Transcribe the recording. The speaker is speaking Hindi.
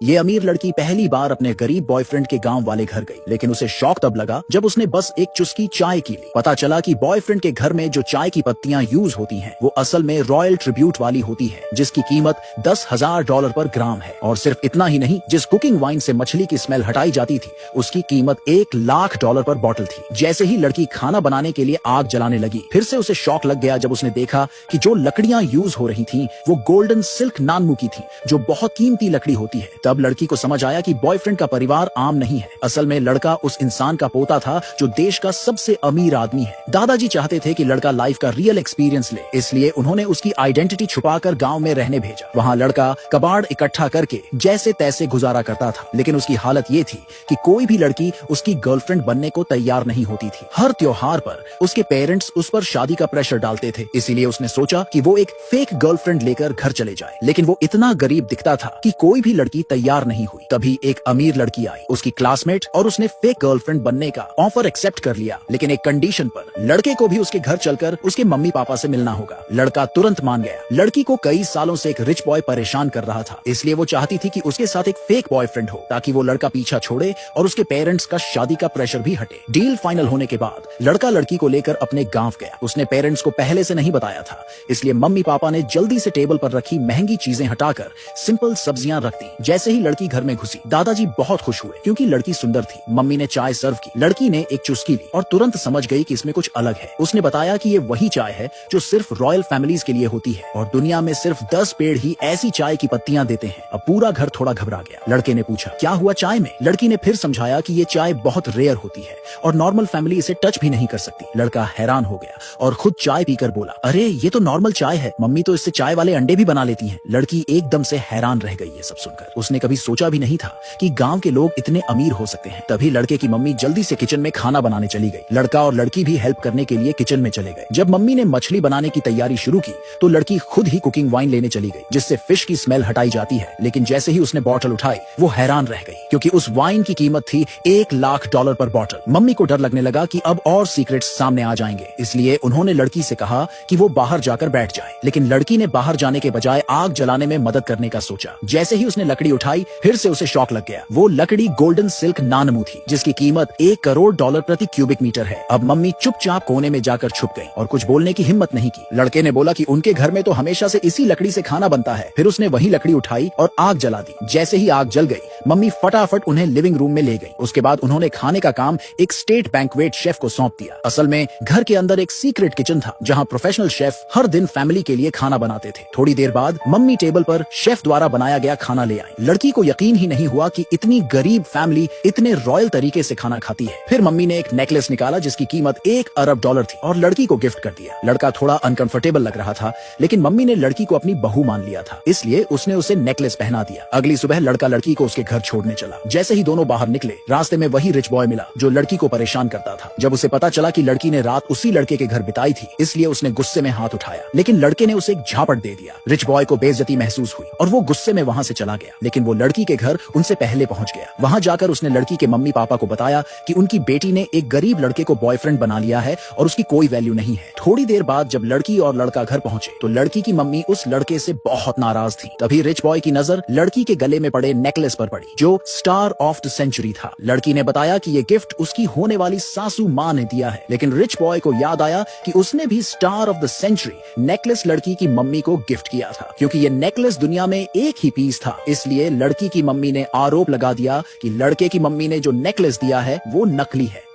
ये अमीर लड़की पहली बार अपने गरीब बॉयफ्रेंड के गांव वाले घर गई, लेकिन उसे शौक तब लगा जब उसने बस एक चुस्की चाय की ली। पता चला कि बॉयफ्रेंड के घर में जो चाय की पत्तियां यूज होती हैं, वो असल में रॉयल ट्रिब्यूट वाली होती है, जिसकी कीमत $10,000 पर ग्राम है। और सिर्फ इतना ही नहीं, जिस कुकिंग वाइन से मछली की स्मेल हटाई जाती थी, उसकी कीमत $1,00,000 पर बॉटल थी। जैसे ही लड़की खाना बनाने के लिए आग जलाने लगी, फिर से उसे शौक लग गया जब उसने देखा कि जो लकड़ियां यूज हो रही थी वो गोल्डन सिल्क नानमू की थी, जो बहुत कीमती लकड़ी होती है। तब लड़की को समझ आया कि बॉयफ्रेंड का परिवार आम नहीं है, असल में लड़का उस इंसान का पोता था जो देश का सबसे अमीर आदमी है। दादाजी चाहते थे कि लड़का लाइफ का रियल एक्सपीरियंस ले, इसलिए उन्होंने उसकी आइडेंटिटी छुपाकर गांव में रहने भेजा। वहां लड़का कबाड़ इकट्ठा करके जैसे तैसे गुजारा करता था, लेकिन उसकी हालत ये थी कि कोई भी लड़की उसकी गर्लफ्रेंड बनने को तैयार नहीं होती थी। हर त्योहार पर उसके पेरेंट्स उस पर शादी का प्रेशर डालते थे, इसीलिए उसने सोचा कि वो एक फेक गर्लफ्रेंड लेकर घर चले जाए। लेकिन वो इतना गरीब दिखता था कि कोई भी लड़की तैयार नहीं हुई। तभी एक अमीर लड़की आई, उसकी क्लासमेट, और उसने फेक गर्लफ्रेंड बनने का ऑफर एक्सेप्ट कर लिया, लेकिन एक कंडीशन पर, लड़के को भी उसके घर चलकर उसके मम्मी पापा से मिलना होगा। लड़का तुरंत मान गया। लड़की को कई सालों से एक रिच बॉय परेशान कर रहा था, इसलिए वो चाहती थी कि उसके साथ एक फेक बॉयफ्रेंड हो, ताकि वो लड़का पीछा छोड़े और उसके पेरेंट्स का शादी का प्रेशर भी हटे। डील फाइनल होने के बाद लड़का लड़की को लेकर अपने गांव गया। उसने पेरेंट्स को पहले से नहीं बताया था, इसलिए मम्मी पापा ने जल्दी से टेबल पर रखी महंगी चीजें हटाकर सिंपल सब्जियां रख दी। जैसे ही लड़की घर में घुसी, दादाजी बहुत खुश हुए क्योंकि लड़की सुंदर थी। मम्मी ने चाय सर्व की, लड़की ने एक चुस्की ली और तुरंत समझ गई कि इसमें कुछ अलग है। उसने बताया कि ये वही चाय है जो सिर्फ रॉयल फैमिलीज के लिए होती है और दुनिया में सिर्फ 10 पेड़ ही ऐसी चाय की पत्तियां देते हैं। अब पूरा घर थोड़ा घबरा गया। लड़के ने पूछा, क्या हुआ चाय में? लड़की ने फिर समझाया कि ये चाय बहुत रेयर होती है और नॉर्मल फैमिली इसे टच भी नहीं कर सकती। लड़का हैरान हो गया और खुद चाय पीकर बोला, अरे ये तो नॉर्मल चाय है, मम्मी तो इससे चाय वाले अंडे भी बना लेती हैं। लड़की एकदम से हैरान रह गई ये सब सुनकर। उसने कभी सोचा भी नहीं था कि गांव के लोग इतने अमीर हो सकते हैं। तभी लड़के की मम्मी जल्दी से किचन में खाना बनाने चली गई। लड़का और लड़की भी हेल्प करने के लिए किचन में चले गए। जब मम्मी ने मछली बनाने की तैयारी शुरू की तो लड़की खुद ही कुकिंग वाइन लेने चली गई, जिससे फिश की स्मेल हटाई जाती है। लेकिन जैसे ही उसने बॉटल उठाई, वो हैरान रह गई क्योंकि उस वाइन की कीमत थी $1,00,000 पर बॉटल। मम्मी को डर लगने लगा कि अब और सीक्रेट्स सामने आ जाएंगे, इसलिए उन्होंने लड़की से कहा कि वो बाहर जाकर बैठ जाए। लेकिन लड़की ने बाहर जाने के बजाय आग जलाने में मदद करने का सोचा। जैसे ही उसने लकड़ी उठाई, फिर से उसे शौक लग गया। वो लकड़ी गोल्डन सिल्क नानमू थी, जिसकी कीमत $1 करोड़ प्रति क्यूबिक मीटर है। अब मम्मी चुपचाप कोने में जाकर छुप गई और कुछ बोलने की हिम्मत नहीं की। लड़के ने बोला कि उनके घर में तो हमेशा से इसी लकड़ी से खाना बनता है। फिर उसने वही लकड़ी उठाई और आग जला दी। जैसे ही आग जल गई, मम्मी फटाफट उन्हें लिविंग रूम में ले गई। उसके बाद उन्होंने खाने का काम एक स्टेट बैंक्वेट शेफ को सौंप दिया। असल में घर के अंदर एक सीक्रेट किचन था, जहां प्रोफेशनल शेफ हर दिन फैमिली के लिए खाना बनाते थे। थोड़ी देर बाद मम्मी टेबल पर शेफ द्वारा बनाया गया खाना ले आई। लड़की को यकीन ही नहीं हुआ कि इतनी गरीब फैमिली इतने रॉयल तरीके से खाना खाती है। फिर मम्मी ने एक नेकलेस निकाला जिसकी कीमत $1 अरब थी और लड़की को गिफ्ट कर दिया। लड़का थोड़ा अनकंफर्टेबल लग रहा था, लेकिन मम्मी ने लड़की को अपनी बहू मान लिया था, इसलिए उसने उसे नेकलेस पहना दिया। अगली सुबह लड़का लड़की को उसके घर छोड़ने चला। जैसे ही दोनों बाहर निकले, रास्ते में वही रिच बॉय मिला जो लड़की को परेशान करता था। जब उसे पता चला कि लड़की ने रात उसी लड़के के घर बिताई थी, इसलिए उसने गुस्से में हाथ उठाया, लेकिन लड़के ने उसे एक झापट दे दिया। रिच बॉय को बेइज्जती महसूस हुई और वो गुस्से में वहां से चला गया, लेकिन वो लड़की के घर उनसे पहले पहुंच गया। वहां जाकर उसने लड़की के मम्मी पापा को बताया कि उनकी बेटी ने एक गरीब लड़के को बॉयफ्रेंड बना लिया है और उसकी कोई वैल्यू नहीं है। थोड़ी देर बाद जब लड़की और लड़का घर पहुंचे तो लड़की की मम्मी उस लड़के से बहुत नाराज थी। तभी रिच बॉय की नजर लड़की के गले में पड़े नेकलेस पर पड़ी, जो स्टार ऑफ द सेंचुरी था। लड़की ने बताया कि ये गिफ्ट उसकी होने वाली सासू माँ ने दिया है, लेकिन रिच बॉय को याद आया कि उसने भी star of the century necklace लड़की की मम्मी को गिफ्ट किया था। क्योंकि ये नेकलेस दुनिया में एक ही पीस था, इसलिए लड़की की मम्मी ने आरोप लगा दिया कि लड़के की मम्मी ने जो नेकलेस दिया है वो नकली है।